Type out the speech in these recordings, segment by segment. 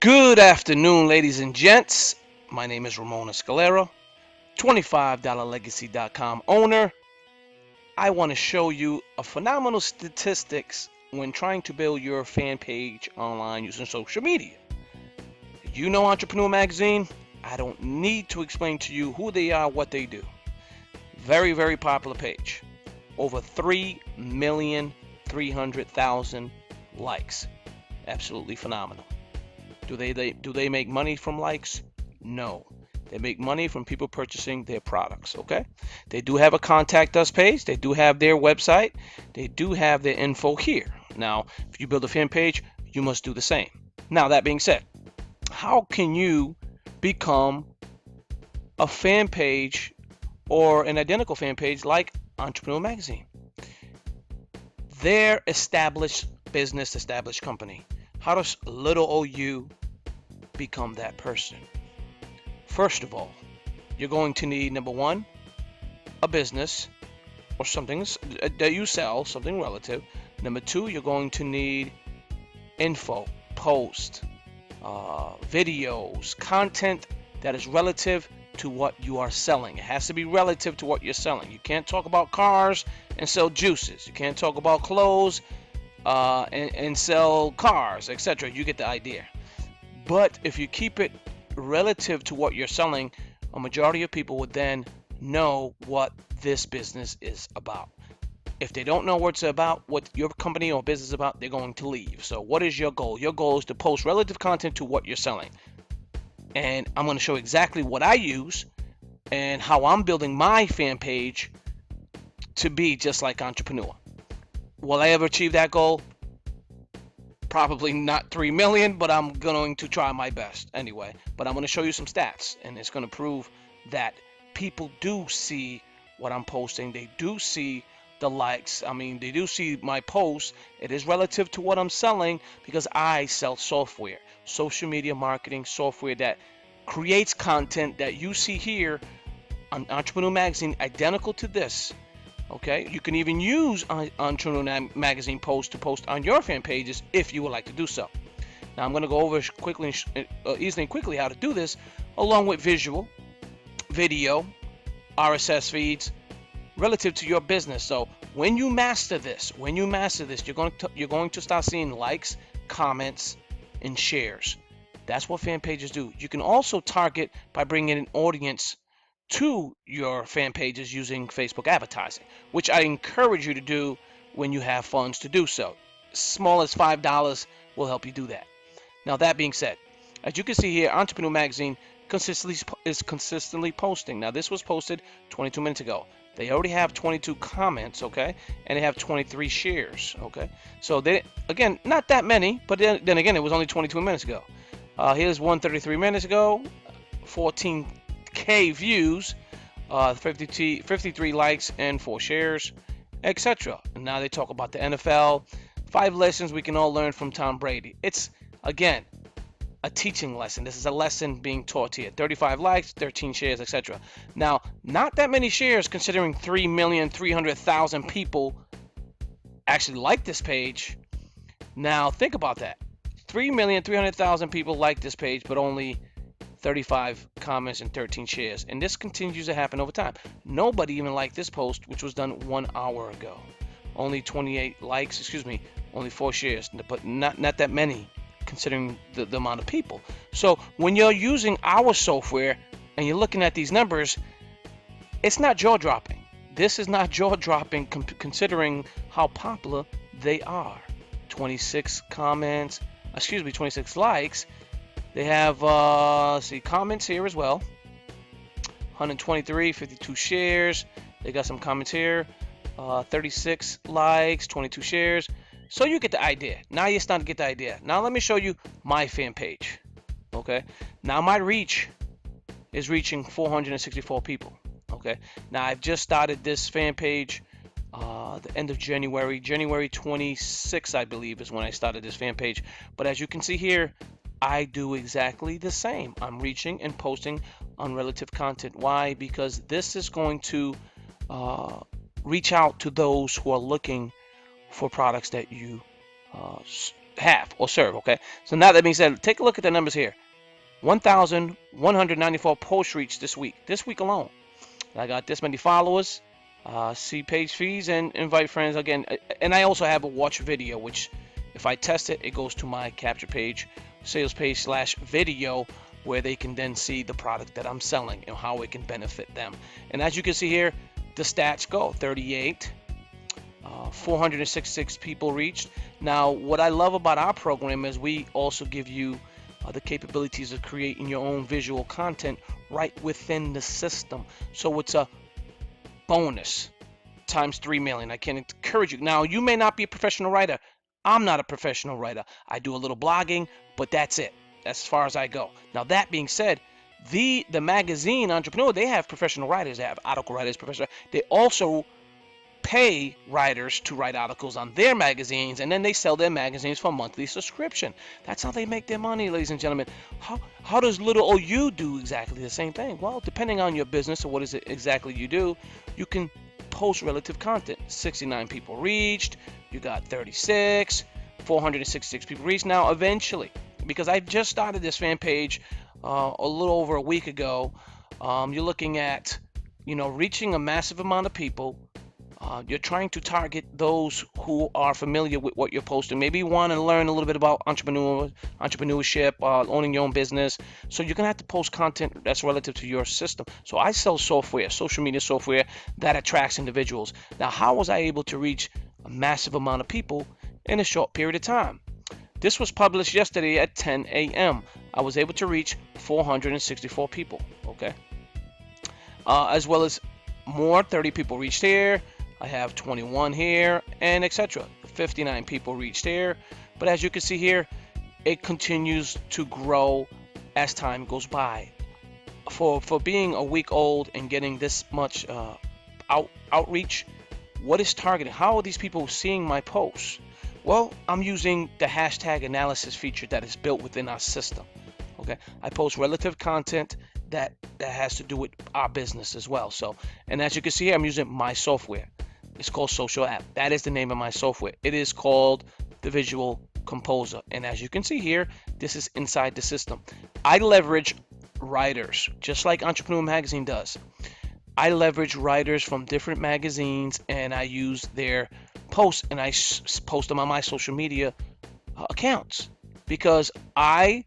Good afternoon, ladies and gents. My name is Ramon Escalera, $25legacy.com owner. I want to show you a phenomenal statistics when trying to build your fan page online using social media. You know Entrepreneur Magazine. I don't need to explain to you who they are, what they do. Very, very popular page. Over 3,300,000 likes. Absolutely phenomenal. Do they make money from likes? No. They make money from people purchasing their products, okay? They do have a contact us page. They do have their website. They do have their info here. Now, if you build a fan page, you must do the same. Now, that being said, how can you become a fan page or an identical fan page like Entrepreneur Magazine? They're established business, established company. How does little old you become that person? First of all, you're going to need, number one, a business or something that you sell, something relative. Number two, you're going to need info, post, videos, content that is relative to what you are selling. It has to be relative to what you're selling. You can't talk about cars and sell juices. You can't talk about clothes and sell cars, etc. You get the idea. But if you keep it relative to what you're selling, a majority of people would then know what this business is about. If they don't know what it's about, what your company or business is about, they're going to leave. So what is your goal? Your goal is to post relative content to what you're selling. And I'm going to show exactly what I use and how I'm building my fan page to be just like Entrepreneur. Will I ever achieve that goal? Probably not 3 million, but I'm going to try my best anyway. But I'm going to show you some stats, and it's going to prove that people do see what I'm posting. They do see the likes. I mean, they do see my posts. It is relative to what I'm selling because I sell software, social media marketing software that creates content that you see here on Entrepreneur Magazine, identical to this. Okay, you can even use Entrepreneur Magazine posts to post on your fan pages if you would like to do so. Now I'm going to go over easily and quickly how to do this, along with visual, video, RSS feeds, relative to your business. So when you master this, you're going to start seeing likes, comments, and shares. That's what fan pages do. You can also target by bringing an audience to your fan pages using Facebook advertising, which I encourage you to do when you have funds to do so. Small as $5 will help you do that. Now, that being said, as you can see here, Entrepreneur Magazine is consistently posting. Now, this was posted 22 minutes ago. They already have 22 comments, okay, and they have 23 shares, okay. So they, again, not that many, but then again, it was only 22 minutes ago. Here's one 33 minutes ago, 14K views, 53 likes, and 4 shares, etc. And now they talk about the NFL, 5 lessons we can all learn from Tom Brady. It's, again, a teaching lesson. This is a lesson being taught here. 35 likes, 13 shares, etc. Now, not that many shares considering 3,300,000 people actually like this page. Now, think about that. 3,300,000 people like this page, but only 35 comments and 13 shares. And this continues to happen over time. Nobody even liked this post, which was done 1 hour ago. Only 28 likes, only 4 shares, but not that many considering the amount of people. So when you're using our software and you're looking at these numbers, it's not jaw-dropping. This is not jaw-dropping considering how popular they are. 26 comments, 26 likes. They have comments here as well. 123, 52 shares. They got some comments here. 36 likes, 22 shares. So you get the idea. Now you're starting to get the idea. Now let me show you my fan page. Okay. Now my reach is reaching 464 people. Okay. Now I've just started this fan page the end of January. January 26th, I believe, is when I started this fan page. But as you can see here, I do exactly the same. I'm reaching and posting on relative content. Why? Because this is going to reach out to those who are looking for products that you have or serve. Okay, so now that being said, take a look at the numbers here. 1,194 posts reached this week alone. I got this many followers. See page feeds and invite friends again. And I also have a watch video, which if I test it, it goes to my capture page, sales page / video, where they can then see the product that I'm selling and how it can benefit them. And as you can see here, the stats go 38, 466 people reached. Now, what I love about our program is we also give you the capabilities of creating your own visual content right within the system. So it's a bonus times 3 million. I can encourage you. Now, you may not be a professional writer. I'm not a professional writer. I do a little blogging, but that's it. That's as far as I go. Now, that being said, the magazine Entrepreneur, they have professional writers. They have article writers, professional. They also pay writers to write articles on their magazines, and then they sell their magazines for monthly subscription. That's how they make their money, ladies and gentlemen. How does little OU do exactly the same thing? Well, depending on your business or what is it exactly you do, you can post relative content. 69 people reached. You got 36, 466 people reached. Now, eventually, because I just started this fan page a little over a week ago, you're looking at, reaching a massive amount of people. You're trying to target those who are familiar with what you're posting. Maybe you want to learn a little bit about entrepreneurship, owning your own business. So you're going to have to post content that's relative to your system. So I sell software, social media software that attracts individuals. Now, how was I able to reach a massive amount of people in a short period of time? This was published yesterday at 10 a.m. I was able to reach 464 people, okay? As well as more, 30 people reached here. I have 21 here, and etc. 59 people reached here. But as you can see here, it continues to grow as time goes by. For being a week old and getting this much outreach, what is targeting? How are these people seeing my posts? Well, I'm using the hashtag analysis feature that is built within our system. Okay, I post relative content that has to do with our business as well. So, and as you can see here, I'm using my software. It's called Social App. That is the name of my software. It is called the Visual Composer. And as you can see here, this is inside the system. I leverage writers, just like Entrepreneur Magazine does. I leverage writers from different magazines, and I use their posts, and I post them on my social media accounts, because I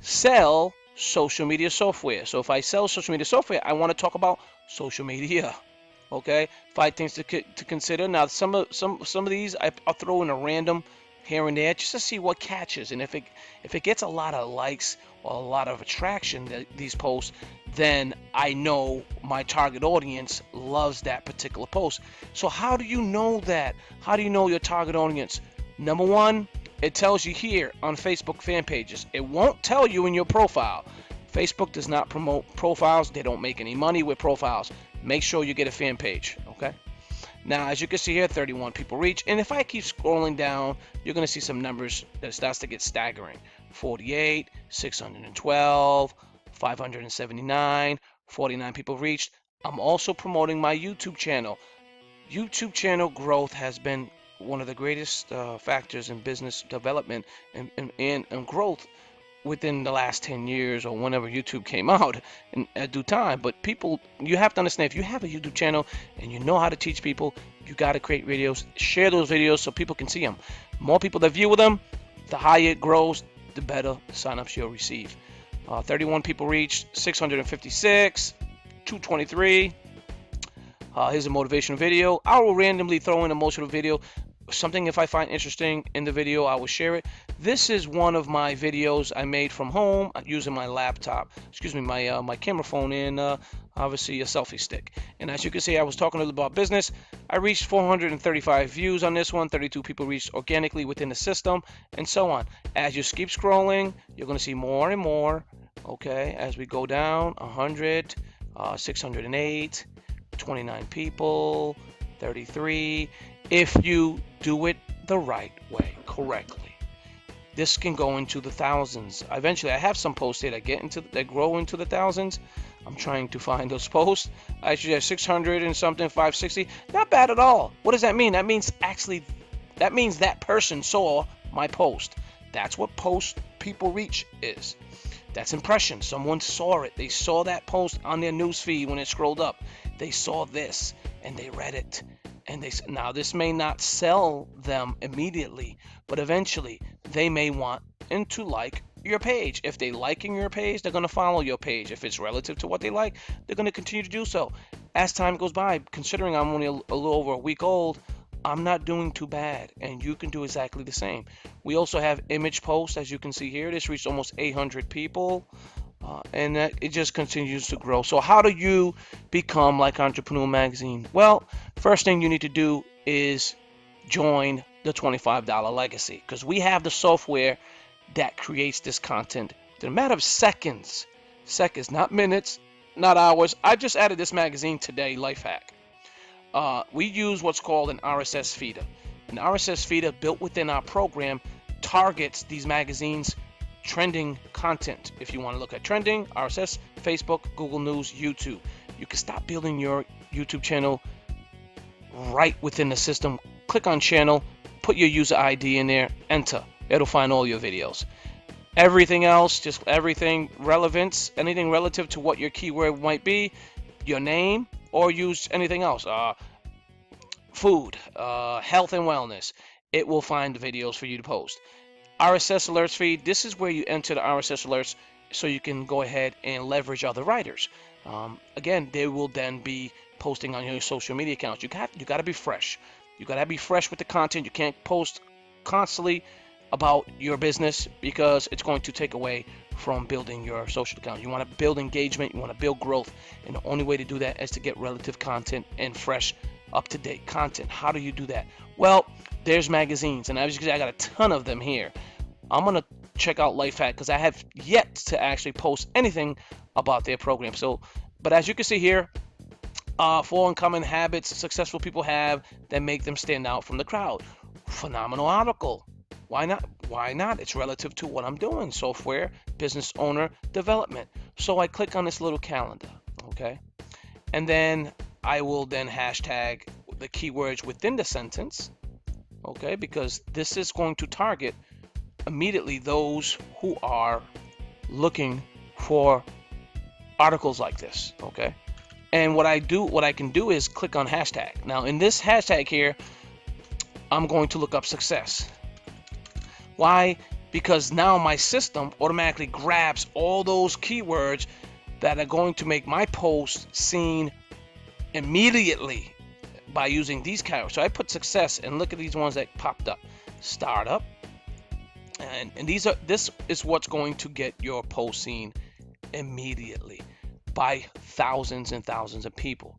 sell social media software. So if I sell social media software, I want to talk about social media. Okay, 5 things to consider. Now, some of these I'll throw in a random here and there just to see what catches, and if it gets a lot of likes or a lot of attraction, these posts, then I know my target audience loves that particular post. So how do you know that? How do you know your target audience? Number one, it tells you here on Facebook fan pages. It won't tell you in your profile. Facebook does not promote profiles. They don't make any money with profiles. Make sure you get a fan page, okay? Now, as you can see here, 31 people reach. And if I keep scrolling down, you're going to see some numbers that starts to get staggering. 48, 612, 579, 49 people reached. I'm also promoting my YouTube channel. YouTube channel growth has been one of the greatest factors in business development and growth within the last 10 years or whenever YouTube came out in due time. But people, you have to understand, if you have a YouTube channel and you know how to teach people, you got to create videos, share those videos so people can see them. More people that view them, the higher it grows, the better signups you'll receive. 31 people reached, 656, 223. Here's a motivational video. I will randomly throw in a motivational video. Something if I find interesting in the video, I will share it. This is one of my videos I made from home using my laptop. My camera phone and obviously a selfie stick. And as you can see, I was talking a little about business. I reached 435 views on this one. 32 people reached organically within the system, and so on. As you keep scrolling, you're going to see more and more. Okay, as we go down, 100, 608, 29 people, 33. If you do it the right way, correctly, this can go into the thousands. Eventually, I have some posts here that grow into the thousands. I'm trying to find those posts. I actually have 600 and something, 560. Not bad at all. What does that mean? That means that person saw my post. That's what post people reach is. That's impression. Someone saw it. They saw that post on their news feed when it scrolled up. They saw this and they read it. And now this may not sell them immediately, but eventually they may want to like your page. If they liking your page, they're going to follow your page. If it's relative to what they like, they're going to continue to do so. As time goes by, considering I'm only a little over a week old, I'm not doing too bad, and you can do exactly the same. We also have image posts, as you can see here. This reached almost 800 people, and it just continues to grow. So how do you become like Entrepreneur Magazine? Well, first thing you need to do is join the $25 legacy, because we have the software that creates this content in a matter of seconds, not minutes, not hours. I just added this magazine today, life hack. We use what's called an RSS feeder. An RSS feeder built within our program targets these magazines' trending content. If you want to look at trending, RSS, Facebook, Google News, YouTube. You can stop building your YouTube channel right within the system. Click on channel, put your user ID in there, enter. It'll find all your videos. Everything else, just everything relevance, anything relative to what your keyword might be, your name, or use anything else. Food, health and wellness. It will find the videos for you to post. RSS alerts feed. This is where you enter the RSS alerts so you can go ahead and leverage other writers. Again, they will then be posting on your social media accounts. You got to be fresh. You got to be fresh with the content. You can't post constantly about your business because it's going to take away from building your social account. You want to build engagement, you want to build growth, and the only way to do that is to get relative content and fresh, up-to-date content. How do you do that? Well, there's magazines, and as you can see, I got a ton of them here. I'm going to check out Lifehack because I have yet to actually post anything about their program. But as you can see here, 4 uncommon habits successful people have that make them stand out from the crowd. Phenomenal article. Why not? Why not? It's relative to what I'm doing. Software, business owner, development. So I click on this little calendar, okay? And then I will then hashtag the keywords within the sentence, okay? Because this is going to target immediately those who are looking for articles like this, okay? And what I can do is click on hashtag. Now in this hashtag here, I'm going to look up success. Why? Because now my system automatically grabs all those keywords that are going to make my post seen immediately by using these keywords. So I put success and look at these ones that popped up. Startup. And this is what's going to get your post seen immediately by thousands and thousands of people.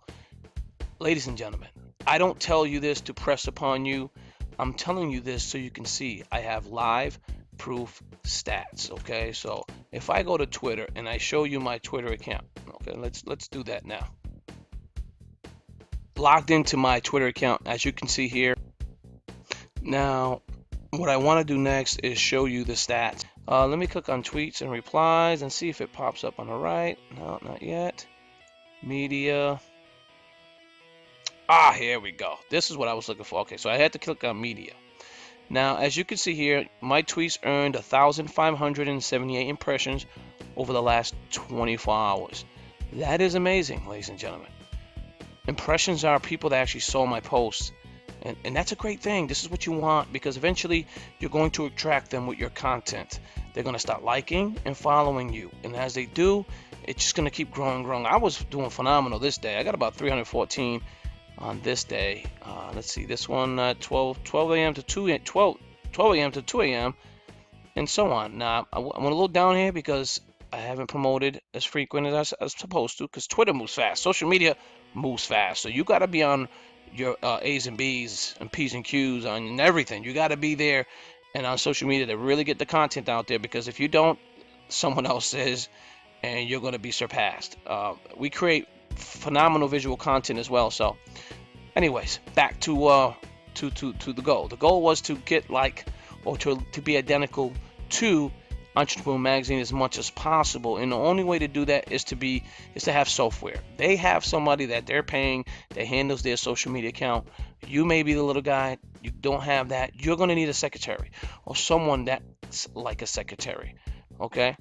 Ladies and gentlemen, I don't tell you this to press upon you. I'm telling you this so you can see I have live proof stats, okay? So if I go to Twitter and I show you my Twitter account, okay, let's do that now. Logged into my Twitter account, as you can see here. Now, what I want to do next is show you the stats. Let me click on tweets and replies and see if it pops up on the right. No, not yet. Media. Here we go. This is what I was looking for. Okay, so I had to click on media. Now, as you can see here, my tweets earned 1,578 impressions over the last 24 hours. That is amazing, ladies and gentlemen. Impressions are people that actually saw my posts. And that's a great thing. This is what you want because eventually you're going to attract them with your content. They're going to start liking and following you. And as they do, it's just going to keep growing. I was doing phenomenal this day. I got about 314 on this day. Let's see, this one 12 a.m. to 2 a.m. to 2 a.m. and so on. Now I'm a little down here because I haven't promoted as frequent as I'm supposed to because Twitter moves fast. Social media moves fast. So you got to be on your A's and B's and P's and Q's on everything. You got to be there and on social media to really get the content out there because if you don't, someone else is and you're going to be surpassed. We create phenomenal visual content as well. So anyways, back to the goal. The goal was to get to be identical to Entrepreneur Magazine as much as possible, and the only way to do that is to have software. They have somebody that they're paying that handles their social media account. You may be the little guy you don't have that, you're going to need a secretary or someone that's like a secretary. Okay.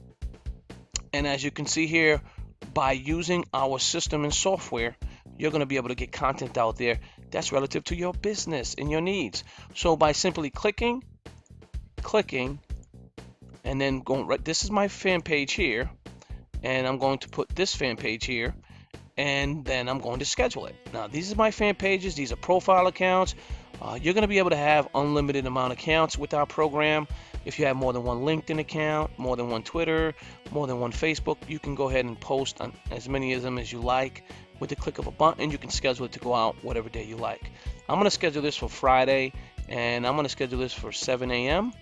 And as you can see here, by using our system and software, you're going to be able to get content out there that's relative to your business and your needs. So by simply clicking, and then going right, this is my fan page here, and I'm going to put this fan page here, and then I'm going to schedule it. Now, these are my fan pages. These are profile accounts. You're going to be able to have unlimited amount of accounts with our program. If you have more than one LinkedIn account, more than one Twitter, more than one Facebook, you can go ahead and post on as many of them as you like. With the click of a button, you can schedule it to go out whatever day you like. I'm going to schedule this for Friday, and I'm going to schedule this for 7 a.m.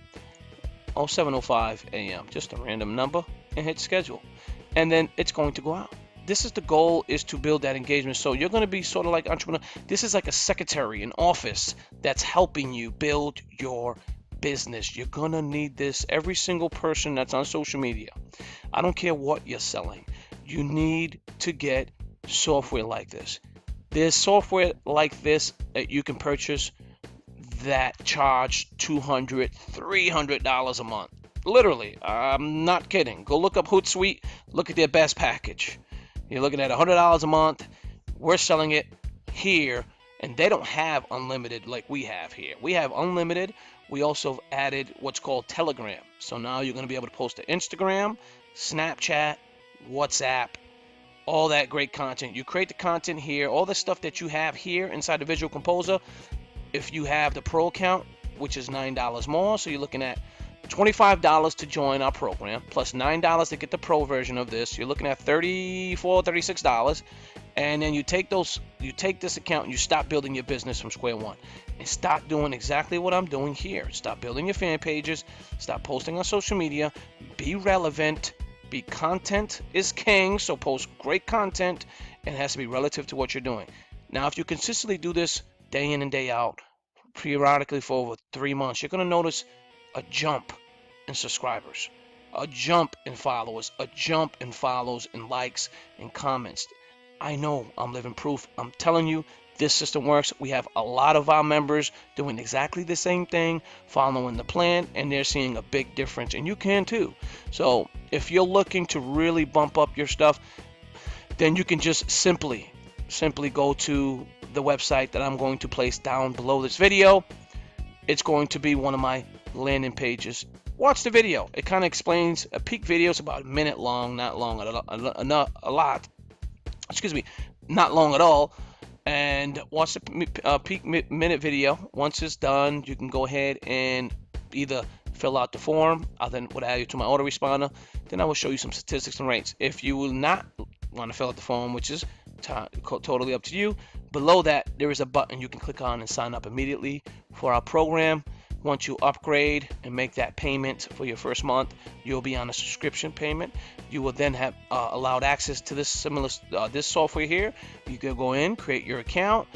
or 7:05 a.m. Just a random number, and hit schedule. And then it's going to go out. This is the goal, is to build that engagement. So you're going to be sort of like entrepreneur. This is like a secretary, an office that's helping you build your business. You're going to need this. Every single person that's on social media, I don't care what you're selling, you need to get software like this. There's software like this that you can purchase that charge $200, $300 a month. Literally, I'm not kidding. Go look up Hootsuite, look at their best package. You're looking at $100 a month. We're selling it here, and they don't have unlimited like we have here. We have unlimited. We also added what's called Telegram. So now you're going to be able to post to Instagram, Snapchat, WhatsApp, all that great content. You create the content here, all the stuff that you have here inside the Visual Composer. If you have the Pro account, which is $9 more, so you're looking at $25 to join our program, plus $9 to get the Pro version of this. You're looking at $34, $36, and then you take this account and you stop building your business from square one, and start doing exactly what I'm doing here. Stop building your fan pages, stop posting on social media, be relevant, be content is king, so post great content, and it has to be relative to what you're doing. Now, if you consistently do this day in and day out, periodically for over 3 months, you're going to notice a jump in subscribers, a jump in followers, a jump in follows and likes and comments. I know, I'm living proof. I'm telling you, this system works. We have a lot of our members doing exactly the same thing, following the plan, and they're seeing a big difference, and you can too. So if you're looking to really bump up your stuff, then you can just simply go to the website that I'm going to place down below this video. It's going to be one of my landing pages. Watch the video. It kind of explains. A peak video is about a minute long, not long a lot. Excuse me, not long at all. And watch the peak minute video. Once it's done, you can go ahead and either fill out the form. I'll then would add you to my autoresponder. Then I will show you some statistics and rates. If you will not want to fill out the form, which is totally up to you, below that there is a button you can click on and sign up immediately for our program. Once you upgrade and make that payment for your first month, you'll be on a subscription payment. You will then have allowed access to this this software here. You can go in, create your account.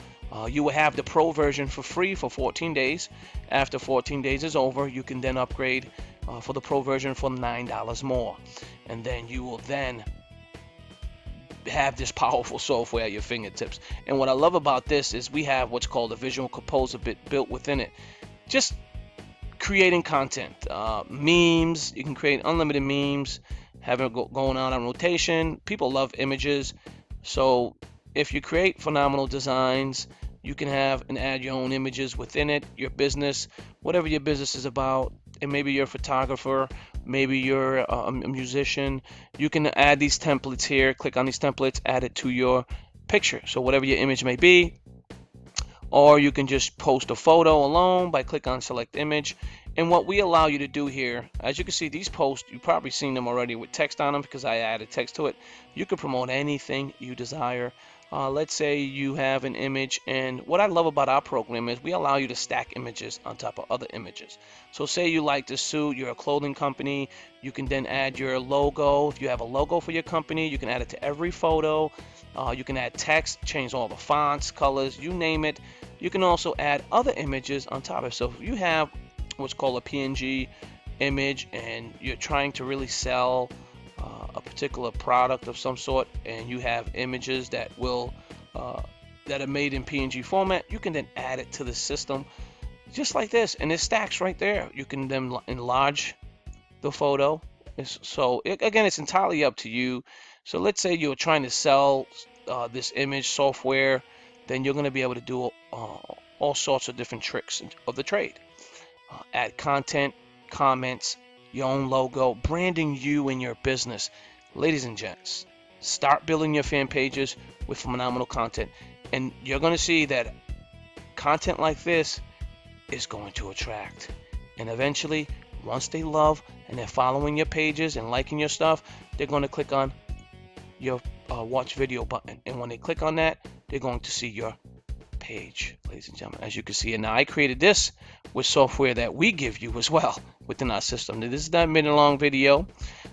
You will have the Pro version for free for 14 days. After 14 days is over, you can then upgrade for the Pro version for $9 more. And then you will then have this powerful software at your fingertips. And what I love about this is we have what's called a Visual Composer bit built within it. Just creating content, memes. You can create unlimited memes, have it going on rotation. People love images, so if you create phenomenal designs, you can have and add your own images within it. Your business, whatever your business is about, and maybe you're a photographer, maybe you're a musician, you can add these templates here. Click on these templates, add it to your picture. So whatever your image may be. Or you can just post a photo alone by click on select image. And what we allow you to do here, as you can see, these posts, you've probably seen them already with text on them because I added text to it. You can promote anything you desire. Let's say you have an image, and what I love about our program is we allow you to stack images on top of other images. So say you like the suit, you're a clothing company, you can then add your logo. If you have a logo for your company, you can add it to every photo. You can add text, change all the fonts, colors, you name it. You can also add other images on top of it. So if you have what's called a PNG image and you're trying to really sell a particular product of some sort, and you have images that will that are made in PNG format, you can then add it to the system just like this, and it stacks right there. You can then enlarge the photo. So again, it's entirely up to you. So let's say you're trying to sell this image software, then you're going to be able to do all sorts of different tricks of the trade. Add content, comments, your own logo, branding you and your business. Ladies and gents, start building your fan pages with phenomenal content, and you're going to see that content like this is going to attract. And eventually, once they love and they're following your pages and liking your stuff, they're going to click on your watch video button. And when they click on that, they're going to see your page, ladies and gentlemen. As you can see, and now I created this with software that we give you as well within our system. Now, this is not a minute-long video.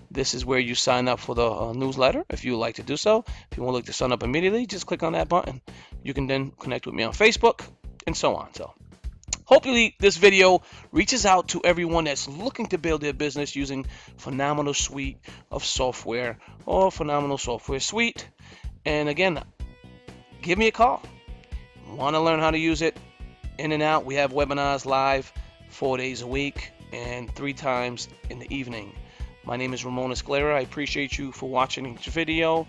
This is where you sign up for the newsletter if you would like to do so. If you want to look to sign up immediately, just click on that button. You can then connect with me on Facebook and so on. So hopefully this video reaches out to everyone that's looking to build their business using phenomenal suite of software or phenomenal software suite. And again, give me a call. Want to learn how to use it in and out? We have webinars live 4 days a week and 3 times in the evening. My name is Ramon Escalera. I appreciate you for watching each video.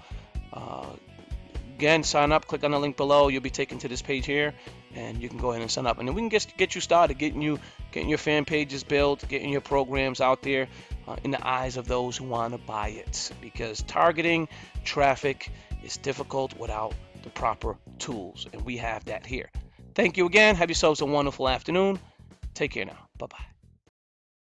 Again, sign up, click on the link below. You'll be taken to this page here, and you can go ahead and sign up. And then we can get you started, getting your fan pages built, getting your programs out there in the eyes of those who want to buy it. Because targeting traffic is difficult without the proper tools, and we have that here. Thank you again. Have yourselves a wonderful afternoon. Take care now. Bye-bye.